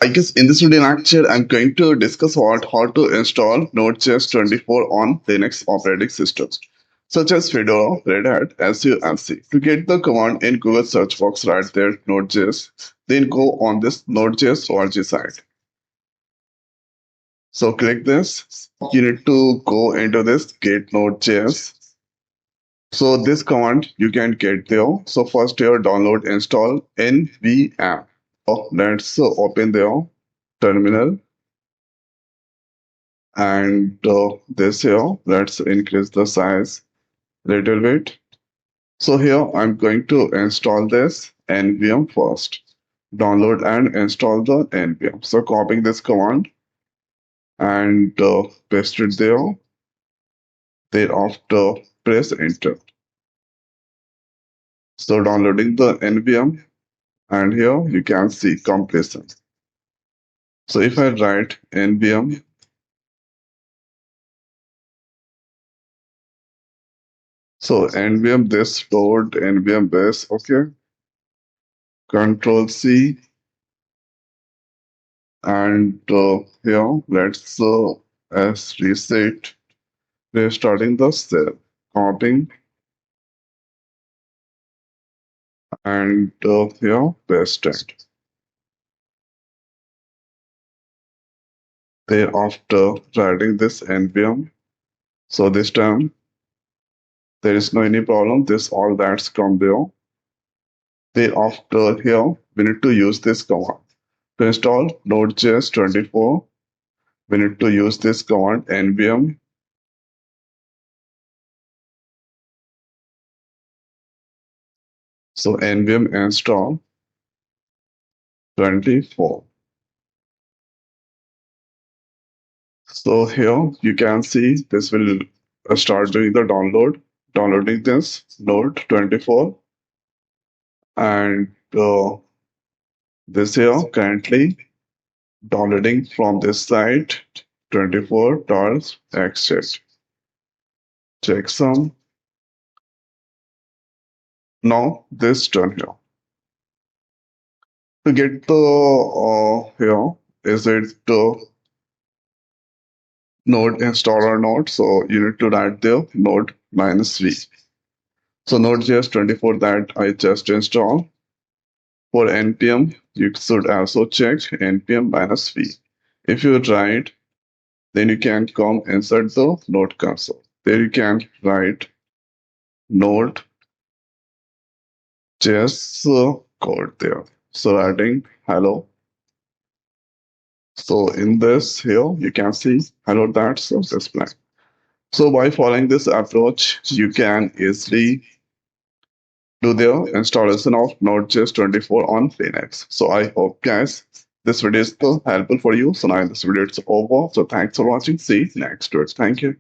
I guess in this video lecture, I'm going to discuss how to install Node.js 24 on Linux operating systems, such as Fedora, Red Hat, SU, and C. To get the command in Google search box right there, Node.js, then go on this Node.js org site. So click this. You need to go into this get Node.js. So this command you can get there. So first here download install nvm. So let's open there terminal. And this here, let's increase the size little bit. So here I'm going to install this npm first. Download and install the npm. So copying this command and paste it there. Thereafter press enter. So downloading the npm, and here you can see completion. So if I write npm, so npm this load npm base, okay, control C. And here, let's as reset, restarting the cell, copying, and here, paste it. Thereafter, writing this npm. So this time, there is no any problem. This all that's come there. Thereafter, here, we need to use this command. To install Node.js 24, we need to use this command npm. So npm install 24. So here you can see this will start doing the downloading this Node 24, and this here currently downloading from this site 24.xz. Checksum. Now this done here. To get the here, is it node install or not? So you need to write the node -v. So Node.js 24 that I just installed. For npm, you should also check npm -v. If you write, then you can come inside the node console. There you can write node.js code there. So writing hello. So in this here, you can see hello that's display. So by following this approach, you can easily do the installation of Node.js 24 on Linux. So I hope guys this video is helpful for you. So now this video is over. So thanks for watching. See you next week. Thank you.